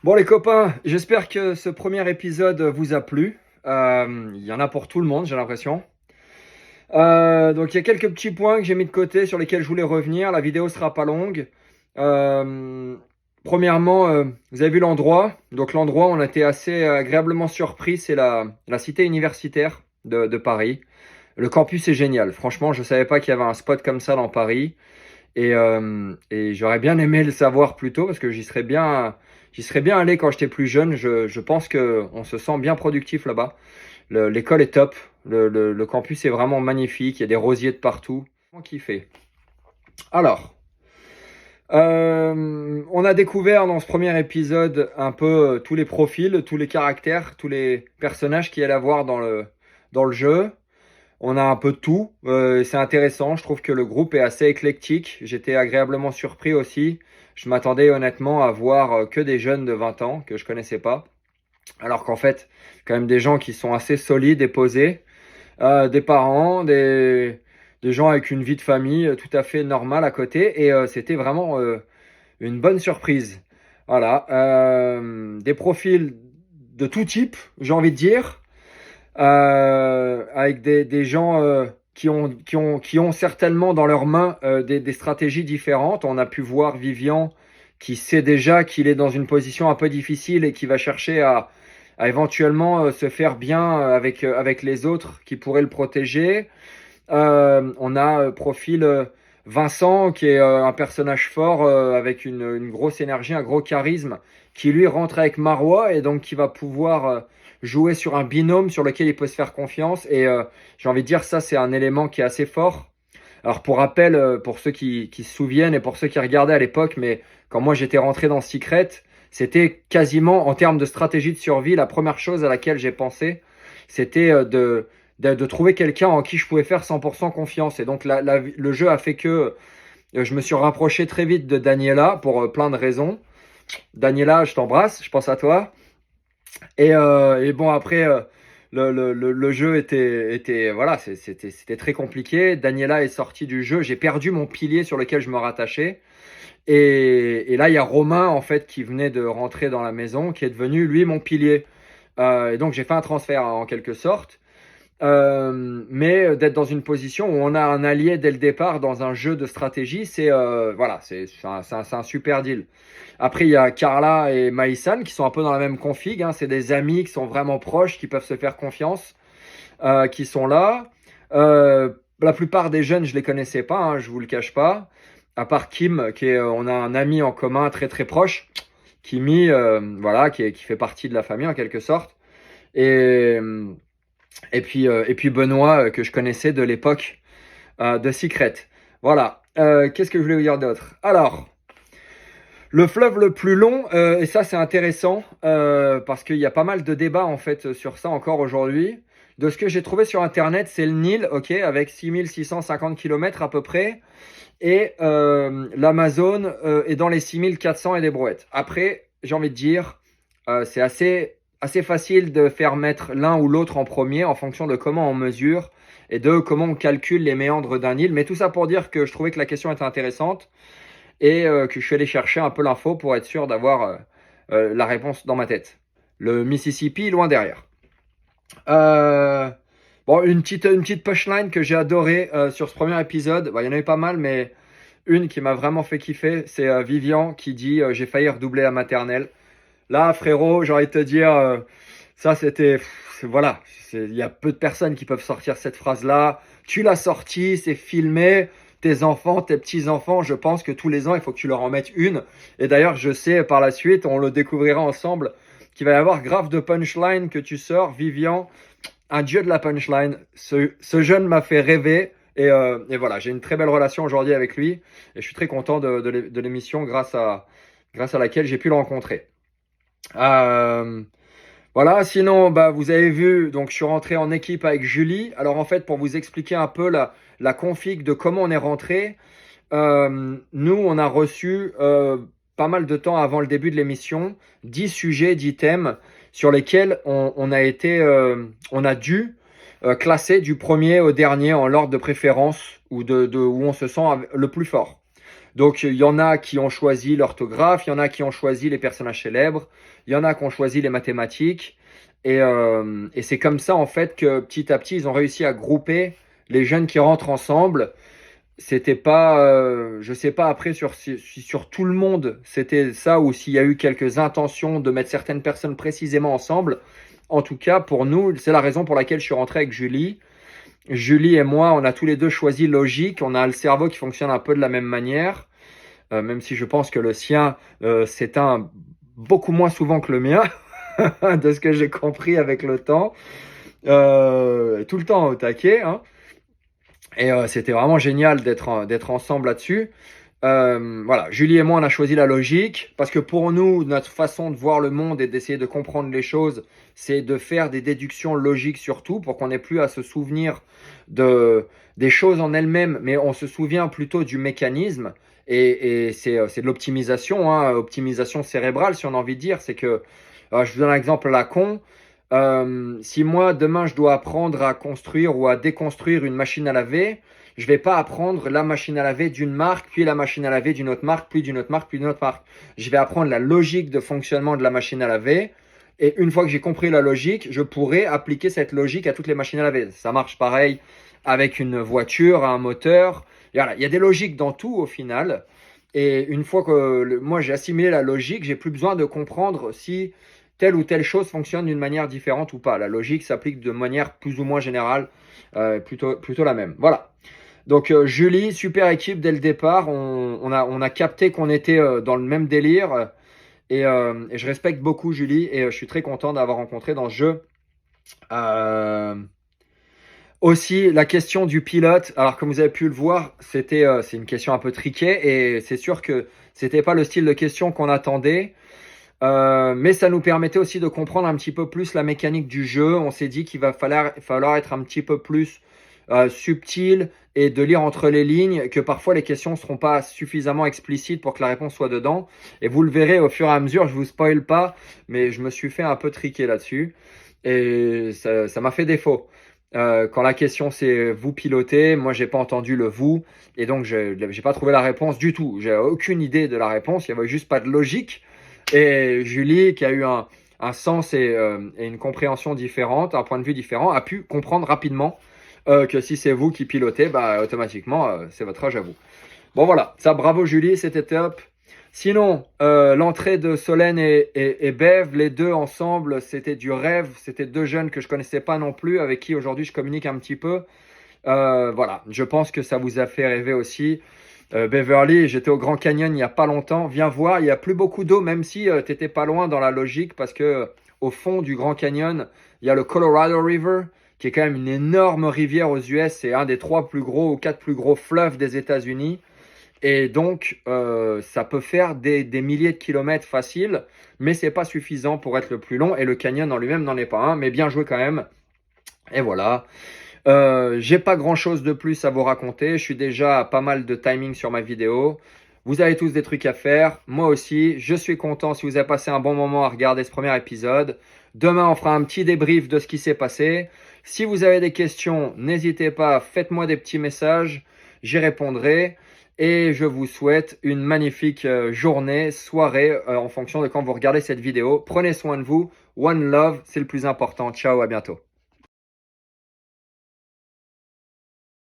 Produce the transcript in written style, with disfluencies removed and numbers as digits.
Bon les copains, j'espère que ce premier épisode vous a plu. Il y en a pour tout le monde, j'ai l'impression. Donc il y a quelques petits points que j'ai mis de côté sur lesquels je voulais revenir. La vidéo sera pas longue. Euh, Premièrement, vous avez vu l'endroit. Donc l'endroit, on a été assez agréablement surpris. C'est la cité universitaire de Paris. Le campus est génial. Franchement, je savais pas qu'il y avait un spot comme ça dans Paris. Et j'aurais bien aimé le savoir plus tôt parce que j'y serais bien allé quand j'étais plus jeune. Je pense qu'on se sent bien productif là-bas. L'école est top. Le campus est vraiment magnifique. Il y a des rosiers de partout. Vraiment kiffé. Alors, on a découvert dans ce premier épisode un peu tous les profils, tous les caractères, tous les personnages qu'il y allait avoir dans le jeu. On a un peu de tout, c'est intéressant. Je trouve que le groupe est assez éclectique. J'étais agréablement surpris aussi. Je m'attendais honnêtement à voir que des jeunes de 20 ans que je connaissais pas. Alors qu'en fait, quand même des gens qui sont assez solides et posés, des parents, des gens avec une vie de famille tout à fait normale à côté. Et c'était vraiment une bonne surprise. Voilà, des profils de tout type, j'ai envie de dire avec des gens qui ont certainement dans leurs mains des stratégies différentes. On a pu voir Vivian qui sait déjà qu'il est dans une position un peu difficile et qui va chercher à éventuellement se faire bien avec les autres qui pourraient le protéger. On a profil Vincent qui est un personnage fort avec une grosse énergie, un gros charisme, qui lui rentre avec Marois et donc qui va pouvoir jouer sur un binôme sur lequel il peut se faire confiance. Et j'ai envie de dire ça, c'est un élément qui est assez fort. Alors pour rappel, pour ceux qui se souviennent et pour ceux qui regardaient à l'époque, mais quand moi j'étais rentré dans Secret, c'était quasiment en termes de stratégie de survie, la première chose à laquelle j'ai pensé, c'était de trouver quelqu'un en qui je pouvais faire 100% confiance. Et donc le jeu a fait que je me suis rapproché très vite de Daniela pour plein de raisons. Daniela, je t'embrasse, je pense à toi. Et bon, après, le jeu voilà, c'était très compliqué. Daniela est sortie du jeu. J'ai perdu mon pilier sur lequel je me rattachais. Et là, il y a Romain, en fait, qui venait de rentrer dans la maison, qui est devenu, lui, mon pilier. Et donc, j'ai fait un transfert, en quelque sorte. Mais d'être dans une position où on a un allié dès le départ dans un jeu de stratégie, voilà, c'est un super deal. Après, il y a Carla et Maïsan qui sont un peu dans la même config, hein. C'est des amis qui sont vraiment proches, qui peuvent se faire confiance, qui sont là. La plupart des jeunes, je les connaissais pas, hein, je vous le cache pas. À part Kim, on a un ami en commun très très proche, Kimi, voilà, qui fait partie de la famille en quelque sorte. Et, et puis Benoît, que je connaissais de l'époque de Secret. Voilà. Qu'est-ce que je voulais vous dire d'autre? Alors, le fleuve le plus long, et ça c'est intéressant, parce qu'il y a pas mal de débats en fait sur ça encore aujourd'hui. De ce que j'ai trouvé sur internet, c'est le Nil, ok, avec 6650 km à peu près, et l'Amazone est dans les 6400 et des brouettes. Après, j'ai envie de dire, c'est assez facile de faire mettre l'un ou l'autre en premier en fonction de comment on mesure et de comment on calcule les méandres d'un Nil. Mais tout ça pour dire que je trouvais que la question était intéressante et que je suis allé chercher un peu l'info pour être sûr d'avoir la réponse dans ma tête. Le Mississippi, loin derrière. Euh, bon, une petite punchline que j'ai adorée sur ce premier épisode. Bah, il y en avait pas mal, mais une qui m'a vraiment fait kiffer, c'est Vivian qui dit j'ai failli redoubler la maternelle. Là, frérot, j'ai envie de te dire, ça c'était. Voilà, il y a peu de personnes qui peuvent sortir cette phrase-là. Tu l'as sortie, c'est filmé. Tes enfants, tes petits-enfants, je pense que tous les ans, il faut que tu leur en mettes une. Et d'ailleurs, je sais par la suite, on le découvrira ensemble, qu'il va y avoir grave de punchline que tu sors. Vivian, un dieu de la punchline. Ce jeune m'a fait rêver. Et voilà, j'ai une très belle relation aujourd'hui avec lui. Et je suis très content de l'émission grâce à laquelle j'ai pu le rencontrer. Euh, voilà, sinon, bah, vous avez vu, donc je suis rentré en équipe avec Julie. Alors en fait, pour vous expliquer un peu la config de comment on est rentré, nous, on a reçu pas mal de temps avant le début de l'émission, 10 sujets, 10 thèmes sur lesquels on a dû classer du premier au dernier en l'ordre de préférence ou où on se sent le plus fort. Donc, il y en a qui ont choisi l'orthographe, il y en a qui ont choisi les personnages célèbres, il y en a qui ont choisi les mathématiques. Et c'est comme ça, en fait, que petit à petit, ils ont réussi à grouper les jeunes qui rentrent ensemble. C'était pas, je sais pas après sur tout le monde, c'était ça ou s'il y a eu quelques intentions de mettre certaines personnes précisément ensemble. En tout cas, pour nous, c'est la raison pour laquelle je suis rentré avec Julie. Julie et moi, on a tous les deux choisi logique. On a le cerveau qui fonctionne un peu de la même manière, même si je pense que le sien s'éteint beaucoup moins souvent que le mien, de ce que j'ai compris avec le temps. Tout le temps au taquet, hein. Et c'était vraiment génial d'être ensemble là-dessus. Voilà, Julie et moi, on a choisi la logique parce que pour nous, notre façon de voir le monde et d'essayer de comprendre les choses, c'est de faire des déductions logiques surtout pour qu'on n'ait plus à se souvenir des choses en elles-mêmes, mais on se souvient plutôt du mécanisme. Et c'est de l'optimisation, hein, optimisation cérébrale, si on a envie de dire. C'est que, je vous donne un exemple à la con. Si moi, demain, je dois apprendre à construire ou à déconstruire une machine à laver, je vais pas apprendre la machine à laver d'une marque, puis la machine à laver d'une autre marque, puis d'une autre marque, puis d'une autre marque. Je vais apprendre la logique de fonctionnement de la machine à laver. Et une fois que j'ai compris la logique, je pourrai appliquer cette logique à toutes les machines à laver. Ça marche pareil avec une voiture, un moteur. Et voilà, il y a des logiques dans tout au final. Et une fois que moi j'ai assimilé la logique, j'ai plus besoin de comprendre si telle ou telle chose fonctionne d'une manière différente ou pas. La logique s'applique de manière plus ou moins générale, plutôt la même. Voilà. Donc Julie, super équipe dès le départ. On a capté qu'on était dans le même délire. Et je respecte beaucoup Julie et je suis très content d'avoir rencontré dans ce jeu. Aussi, la question du pilote. Alors, comme vous avez pu le voir, c'est une question un peu triquée et c'est sûr que c'était pas le style de question qu'on attendait. Mais ça nous permettait aussi de comprendre un petit peu plus la mécanique du jeu. On s'est dit qu'il va falloir être un petit peu plus subtil et de lire entre les lignes, que parfois les questions ne seront pas suffisamment explicites pour que la réponse soit dedans. Et vous le verrez au fur et à mesure, je vous spoil pas, mais je me suis fait un peu triquer là-dessus. Et ça m'a fait défaut. Quand la question c'est vous pilotez, moi j'ai pas entendu le vous, et donc j'ai pas trouvé la réponse du tout. J'ai aucune idée de la réponse, il y avait juste pas de logique. Et Julie, qui a eu un sens et une compréhension différente, un point de vue différent, a pu comprendre rapidement que si c'est vous qui pilotez, bah, automatiquement, c'est votre âge à vous. Bon voilà, ça bravo Julie, c'était top. Sinon, l'entrée de Solène et Bev, les deux ensemble, c'était du rêve. C'était deux jeunes que je connaissais pas non plus, avec qui aujourd'hui je communique un petit peu. Voilà, je pense que ça vous a fait rêver aussi. Beverly, j'étais au Grand Canyon il n'y a pas longtemps. Viens voir, il n'y a plus beaucoup d'eau, même si t'étais pas loin dans la logique, parce que au fond du Grand Canyon, il y a le Colorado River, qui est quand même une énorme rivière aux US. C'est un des 3 plus gros ou 4 plus gros fleuves des États-Unis. Et donc, ça peut faire des milliers de kilomètres faciles, mais c'est pas suffisant pour être le plus long. Et le canyon en lui-même n'en est pas un, mais bien joué quand même. Et voilà. J'ai pas grand chose de plus à vous raconter. Je suis déjà à pas mal de timing sur ma vidéo. Vous avez tous des trucs à faire. Moi aussi. Je suis content si vous avez passé un bon moment à regarder ce premier épisode. Demain, on fera un petit débrief de ce qui s'est passé. Si vous avez des questions, n'hésitez pas. Faites-moi des petits messages. J'y répondrai. Et je vous souhaite une magnifique journée, soirée, en fonction de quand vous regardez cette vidéo. Prenez soin de vous. One love, c'est le plus important. Ciao, à bientôt.